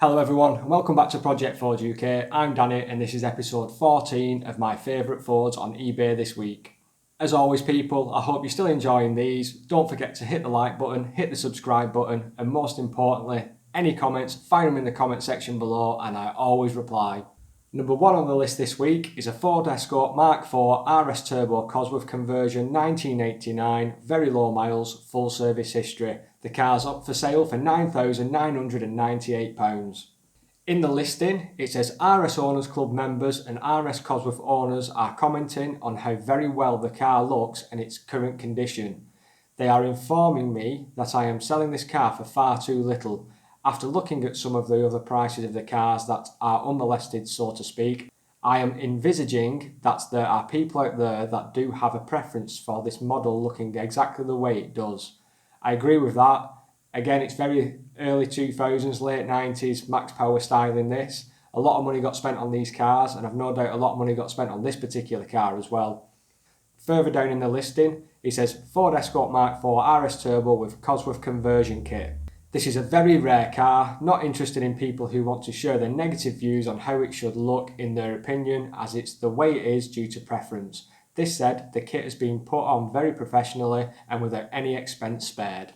Hello everyone and welcome back to Project Ford UK. I'm Danny and this is episode 14 of my favourite Fords on eBay this week. As always people, I hope you're still enjoying these. Don't forget to hit the like button, hit the subscribe button, and most importantly, any comments, fire them in the comment section below and I always reply. Number 1 on the list this week is a Ford Escort Mark IV RS Turbo Cosworth conversion 1989, very low miles, full service history. The car's up for sale for £9,998. In the listing, it says RS Owners Club members and RS Cosworth owners are commenting on how very well the car looks and its current condition. They are informing me that I am selling this car for far too little. After looking at some of the other prices of the cars that are unmolested, so to speak, I am envisaging that there are people out there that do have a preference for this model looking exactly the way it does. I agree with that. Again, it's very early 2000s, late 90s, max power styling this. A lot of money got spent on these cars and I've no doubt a lot of money got spent on this particular car as well. Further down in the listing, it says Ford Escort Mark IV RS Turbo with Cosworth conversion kit. This is a very rare car, not interested in people who want to share their negative views on how it should look in their opinion, as it's the way it is due to preference. This said, the kit has been put on very professionally and without any expense spared.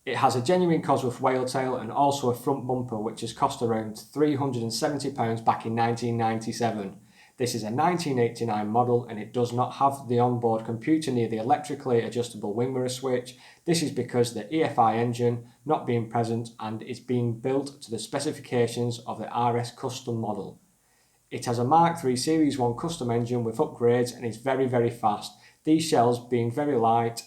It has a genuine Cosworth whale tail and also a front bumper which has cost around £370 back in 1997. This is a 1989 model and it does not have the onboard computer near the electrically adjustable wing mirror switch. This is because the EFI engine not being present and is being built to the specifications of the RS custom model. It has a Mark III Series 1 custom engine with upgrades and is very fast, these shells being very light.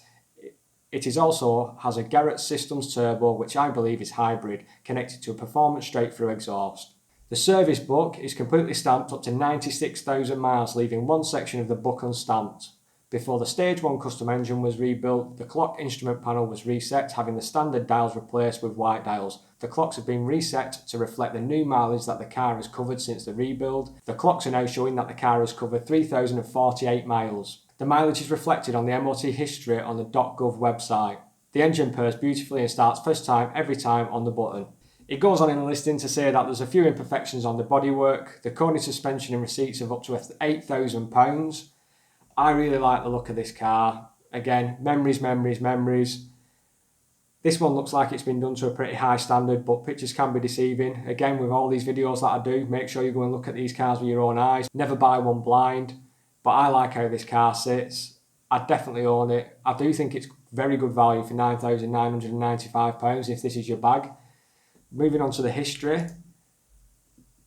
It also has a Garrett Systems turbo which I believe is hybrid, connected to a performance straight through exhaust. The service book is completely stamped up to 96,000 miles, leaving one section of the book unstamped. Before the Stage 1 custom engine was rebuilt, the clock instrument panel was reset, having the standard dials replaced with white dials. The clocks have been reset to reflect the new mileage that the car has covered since the rebuild. The clocks are now showing that the car has covered 3,048 miles. The mileage is reflected on the MOT history on the .gov website. The engine purrs beautifully and starts first time every time on the button. It goes on in the listing to say that there's a few imperfections on the bodywork, the Coney suspension and receipts of up to £8,000. I really like the look of this car. Again, memories. This one looks like it's been done to a pretty high standard, but pictures can be deceiving. Again, with all these videos that I do, make sure you go and look at these cars with your own eyes. Never buy one blind, but I like how this car sits. I'd definitely own it. I do think it's very good value for £9,995 if this is your bag. Moving on to the history.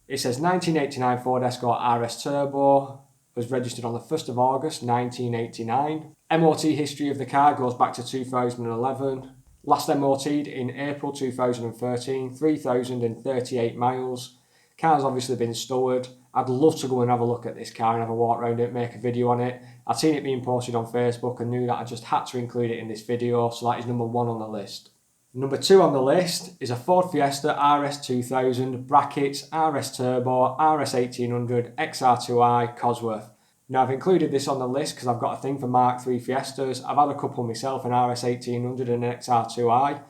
It says 1989 Ford Escort RS Turbo. Was registered on the 1st of August 1989. MOT history of the car goes back to 2011. Last MOT'd in April 2013, 3,038 miles. Car's obviously been stored. I'd love to go and have a look at this car and have a walk around it, make a video on it. I'd seen it being posted on Facebook and knew that I just had to include it in this video, so that is number 1 on the list. Number 2 on the list is a Ford Fiesta RS 2000 brackets RS Turbo RS 1800 XR3i Cosworth. Now I've included this on the list because I've got a thing for Mark III Fiestas. I've had a couple myself, an RS 1800 and an XR2i.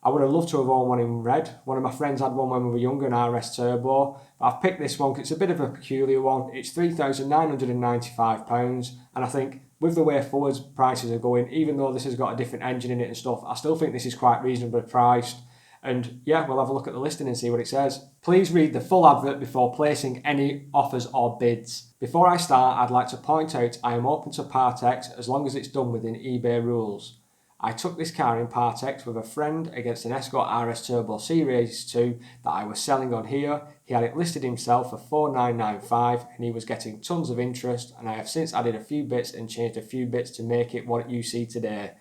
I would have loved to have owned one in red. One of my friends had one when we were younger, an RS Turbo. But I've picked this one because it's a bit of a peculiar one. It's £3,995 and I think with the way Ford's prices are going, even though this has got a different engine in it and stuff, I still think this is quite reasonably priced. And yeah, we'll have a look at the listing and see what it says. Please read the full advert before placing any offers or bids. Before I start, I'd like to point out I am open to Part X as long as it's done within eBay rules. I took this car in Part X with a friend against an Escort RS Turbo Series 2 that I was selling on here. He had it listed himself for $4,995 and he was getting tons of interest, and I have since added a few bits and changed a few bits to make it what you see today.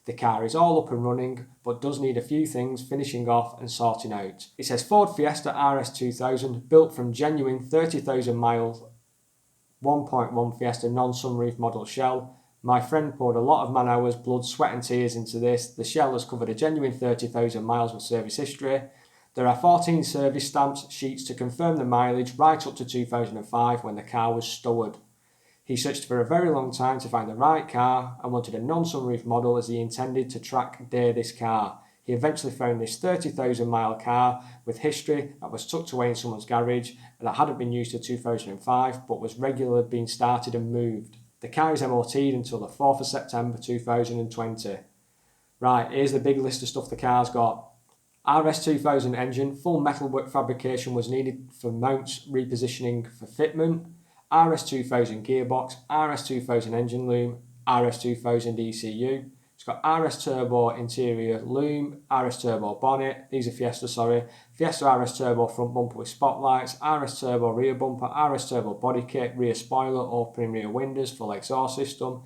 The car is all up and running but does need a few things finishing off and sorting out. It says Ford Fiesta RS 2000, built from genuine 30,000 miles 1.1 Fiesta non-sunroof model shell. My friend poured a lot of man hours, blood, sweat and tears into this. The shell has covered a genuine 30,000 miles of service history. There are 14 service stamps sheets to confirm the mileage right up to 2005 when the car was stored. He searched for a very long time to find the right car and wanted a non-sunroof model as he intended to track day this car. He eventually found this 30,000 mile car with history that was tucked away in someone's garage and that hadn't been used till 2005 but was regularly being started and moved. The car is MOT'd until the 4th of September 2020. Right, here's the big list of stuff the car's got. RS2000 engine, full metalwork fabrication was needed for mounts repositioning for fitment. RS2000 gearbox, RS2000 engine loom, RS2000 ECU. It's got RS Turbo interior loom, RS Turbo bonnet, these are Fiesta, Fiesta RS Turbo front bumper with spotlights, RS Turbo rear bumper, RS Turbo body kit, rear spoiler, opening rear windows, full exhaust system,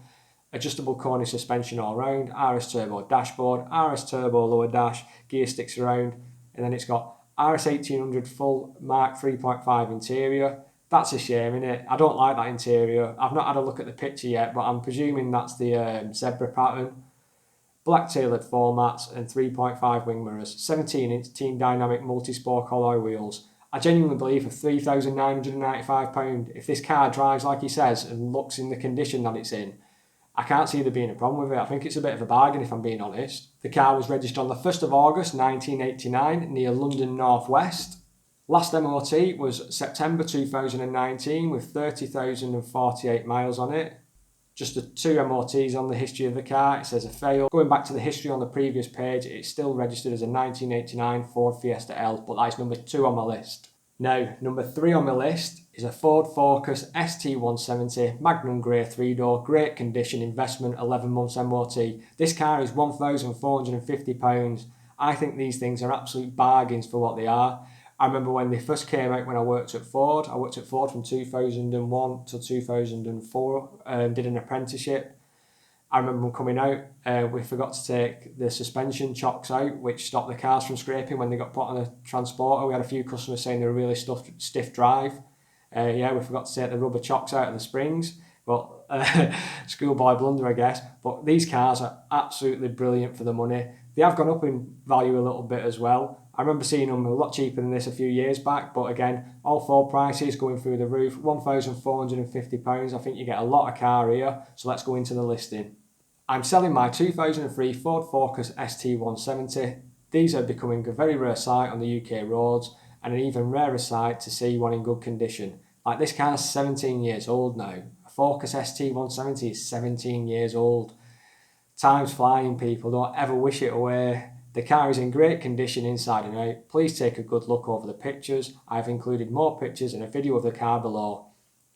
adjustable cornice suspension all round, RS Turbo dashboard, RS Turbo lower dash, gear sticks around, and then it's got RS 1800 full Mark 3.5 interior. That's a shame, innit? I don't like that interior. I've not had a look at the picture yet, but I'm presuming that's the zebra pattern. Black tailored floor mats and 3.5 wing mirrors, 17-inch Team Dynamic multi-spoke alloy wheels. I genuinely believe for £3,995, if this car drives like he says and looks in the condition that it's in, I can't see there being a problem with it. I think it's a bit of a bargain if I'm being honest. The car was registered on the 1st of August 1989 near London North West. Last MOT was September 2019 with 30,048 miles on it. Just the 2 MOTs on the history of the car. It says a fail. Going back to the history on the previous page, it's still registered as a 1989 Ford Fiesta L, but that's number 2 on my list. Now, number 3 on my list is a Ford Focus ST170 Magnum Grey 3-door, great condition, investment, 11 months MOT. This car is £1,450. I think these things are absolute bargains for what they are. I remember when they first came out when I worked at Ford. I worked at Ford from 2001 to 2004 and did an apprenticeship. I remember them coming out. We forgot to take the suspension chocks out, which stopped the cars from scraping when they got put on a transporter. We had a few customers saying they were really stiff drive. We forgot to take the rubber chocks out of the springs. Well, schoolboy blunder, I guess. But these cars are absolutely brilliant for the money. They have gone up in value a little bit as well. I remember seeing them a lot cheaper than this a few years back, but again, all Ford prices going through the roof, £1,450. I think you get a lot of car here, so let's go into the listing. I'm selling my 2003 Ford Focus ST170. These are becoming a very rare sight on the UK roads, and an even rarer sight to see one in good condition. Like, this car's 17 years old now. A Focus ST170 is 17 years old. Time's flying, people, don't ever wish it away. The car is in great condition inside and out. Please take a good look over the pictures. I've included more pictures and a video of the car below.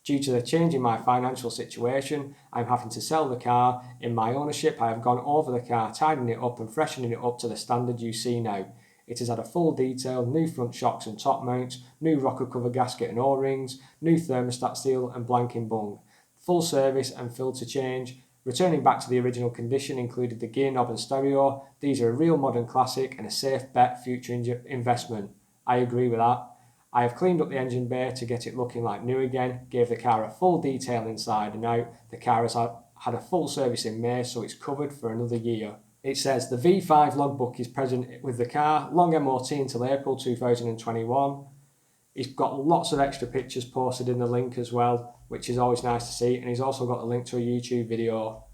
Due to the change in my financial situation, I'm having to sell the car. In my ownership, I have gone over the car, tidying it up and freshening it up to the standard you see now. It has had a full detail, new front shocks and top mounts, new rocker cover gasket and O-rings, new thermostat seal and blanking bung, full service and filter change. Returning back to the original condition included the gear knob and stereo. These are a real modern classic and a safe bet future investment. I agree with that. I have cleaned up the engine bay to get it looking like new again, gave the car a full detail inside and out. The car has had a full service in May, so it's covered for another year. It says the V5 logbook is present with the car, long MOT until April 2021. He's got lots of extra pictures posted in the link as well, which is always nice to see, and he's also got a link to a YouTube video.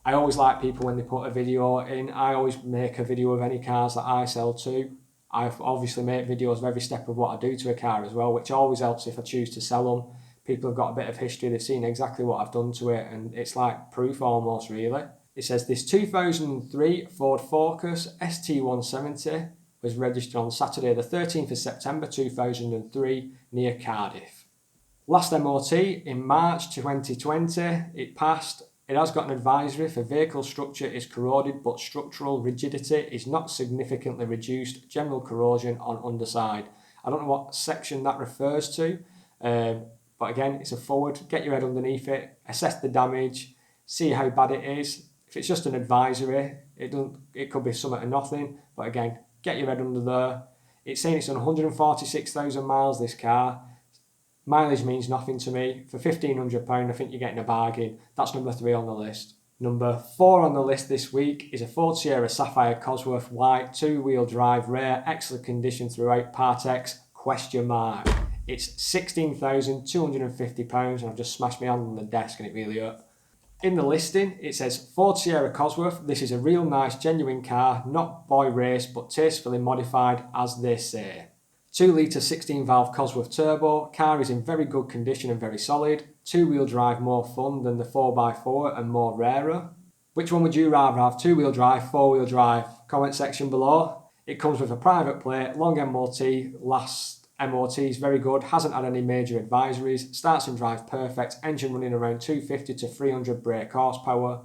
I always like people when they put a video in. I always make a video of any cars that I sell to. I obviously make videos of every step of what I do to a car as well, which always helps if I choose to sell them. People have got a bit of history, they've seen exactly what I've done to it, and it's like proof almost, really. It says this 2003 Ford Focus ST170 was registered on Saturday the 13th of September 2003 near Cardiff. Last MOT in March 2020, it passed. It has got an advisory for vehicle structure is corroded but structural rigidity is not significantly reduced, general corrosion on underside. I don't know what section that refers to, but again, it's a forward. Get your head underneath it, assess the damage, see how bad it is. If it's just an advisory, it could be something or nothing, but again, get your head under there. It's saying it's on 146,000 miles, this car. Mileage means nothing to me. For £1,500, I think you're getting a bargain. That's number 3 on the list. Number 4 on the list this week is a Ford Sierra Sapphire Cosworth White 2-wheel drive rare, excellent condition throughout, Part X, ? It's £16,250 and I've just smashed my hand on the desk and it really hurt. In the listing, it says Ford Sierra Cosworth. This is a real nice, genuine car, not boy race, but tastefully modified, as they say. 2-litre 16-valve Cosworth turbo. Car is in very good condition and very solid. Two-wheel drive more fun than the 4x4 and more rarer. Which one would you rather have? Two-wheel drive, four-wheel drive? Comment section below. It comes with a private plate, long MOT, last MOT is very good, hasn't had any major advisories, starts and drives perfect, engine running around 250 to 300 brake horsepower.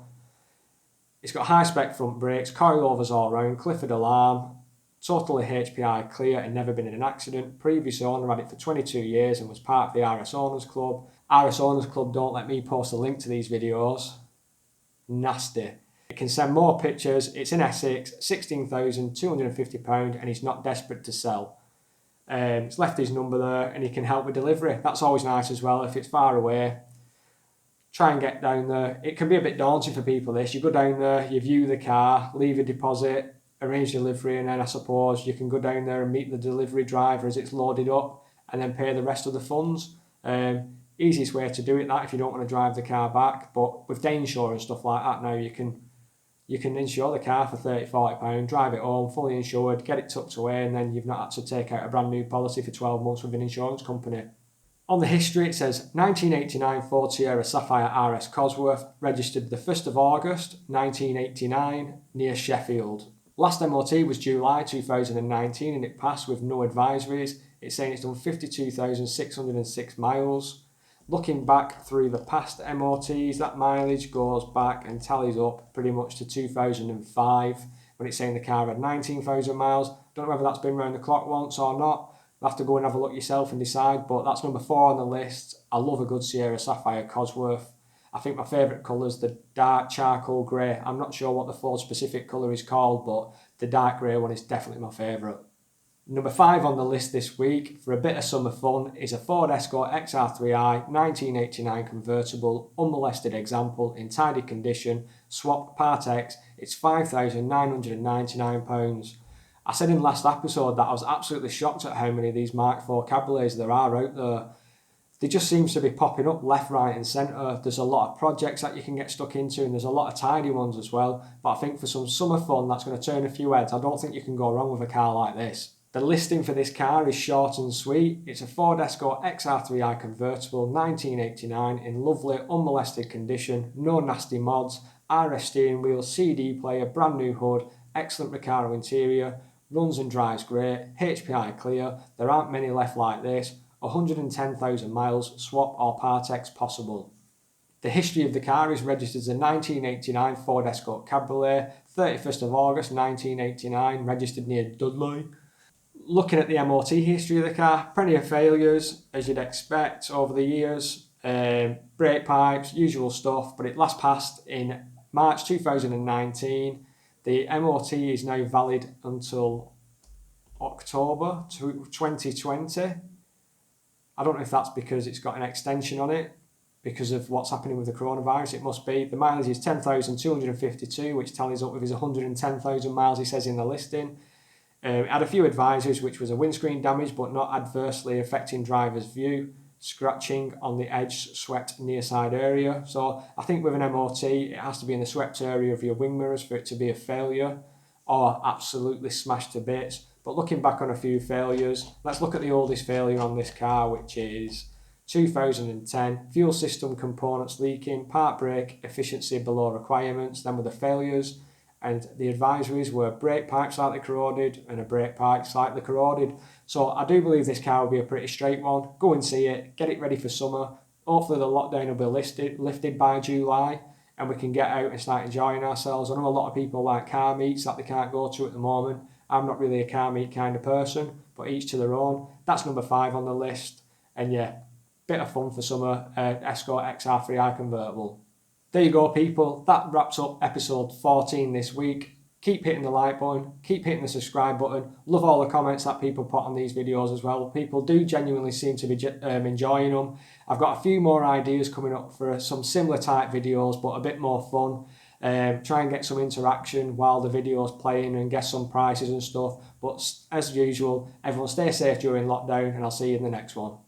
It's got high spec front brakes, coilovers all round, Clifford alarm, totally HPI clear and never been in an accident. Previous owner had it for 22 years and was part of the RS Owners Club. RS Owners Club don't let me post a link to these videos. Nasty. It can send more pictures. It's in Essex, £16,250 and he's not desperate to sell. It's left his number there and he can help with delivery. That's always nice as well if it's far away. Try and get down there. It can be a bit daunting for people this. You go down there, you view the car, leave a deposit, arrange delivery, and then I suppose you can go down there and meet the delivery driver as it's loaded up and then pay the rest of the funds. Easiest way to do it, that, if you don't want to drive the car back. But with day insurance and stuff like that now, you can insure the car for £30–40, drive it home, fully insured, get it tucked away, and then you've not had to take out a brand new policy for 12 months with an insurance company. On the history, it says 1989 Ford Sierra Sapphire RS Cosworth, registered the 1st of August 1989 near Sheffield. Last MOT was July 2019 and it passed with no advisories. It's saying it's done 52,606 miles. Looking back through the past MOTs, that mileage goes back and tallies up pretty much to 2005 when it's saying the car had 19,000 miles. Don't know whether that's been round the clock once or not. You'll have to go and have a look yourself and decide, but that's number 4 on the list. I love a good Sierra Sapphire Cosworth. I think my favourite colour is the dark charcoal grey. I'm not sure what the Ford specific colour is called, but the dark grey one is definitely my favourite. Number 5 on the list this week, for a bit of summer fun, is a Ford Escort XR3i 1989 convertible, unmolested example, in tidy condition, swapped Part X. It's £5,999. I said in the last episode that I was absolutely shocked at how many of these Mark IV Cabriolets there are out there. They just seems to be popping up left, right and centre. There's a lot of projects that you can get stuck into and there's a lot of tidy ones as well. But I think for some summer fun that's going to turn a few heads, I don't think you can go wrong with a car like this. The listing for this car is short and sweet. It's a Ford Escort XR3i convertible 1989 in lovely unmolested condition, no nasty mods, RS steering wheel, CD player, brand new hood, excellent Recaro interior, runs and drives great, HPI clear, there aren't many left like this, 110,000 miles, swap or Part X possible. The history of the car is registered as a 1989 Ford Escort Cabriolet, 31st of August 1989, registered near Dudley. Looking at the MOT history of the car, plenty of failures as you'd expect over the years, brake pipes, usual stuff, but it last passed in March 2019. The MOT is now valid until October 2020. I don't know if that's because it's got an extension on it, because of what's happening with the coronavirus. It must be. The mileage is 10,252, which tallies up with his 110,000 miles he says in the listing. It had a few advisories, which was a windscreen damage but not adversely affecting driver's view, scratching on the edge, swept near side area. So I think with an MOT it has to be in the swept area of your wing mirrors for it to be a failure or absolutely smashed to bits. But looking back on a few failures, let's look at the oldest failure on this car, which is 2010, fuel system components leaking, part brake efficiency below requirements. Then were the failures, and the advisories were brake pipe slightly corroded and a brake pipe slightly corroded. So I do believe this car will be a pretty straight one. Go and see it, get it ready for summer. Hopefully the lockdown will be lifted by July and we can get out and start enjoying ourselves. I know a lot of people like car meets that they can't go to at the moment. I'm not really a car meet kind of person, but each to their own. That's number 5 on the list. And yeah, bit of fun for summer, Escort XR3i convertible. There you go, people. That wraps up episode 14 this week. Keep hitting the like button, keep hitting the subscribe button. Love all the comments that people put on these videos as well. People do genuinely seem to be enjoying them. I've got a few more ideas coming up for some similar type videos, but a bit more fun. Try and get some interaction while the video's playing and get some prices and stuff. But as usual, everyone stay safe during lockdown and I'll see you in the next one.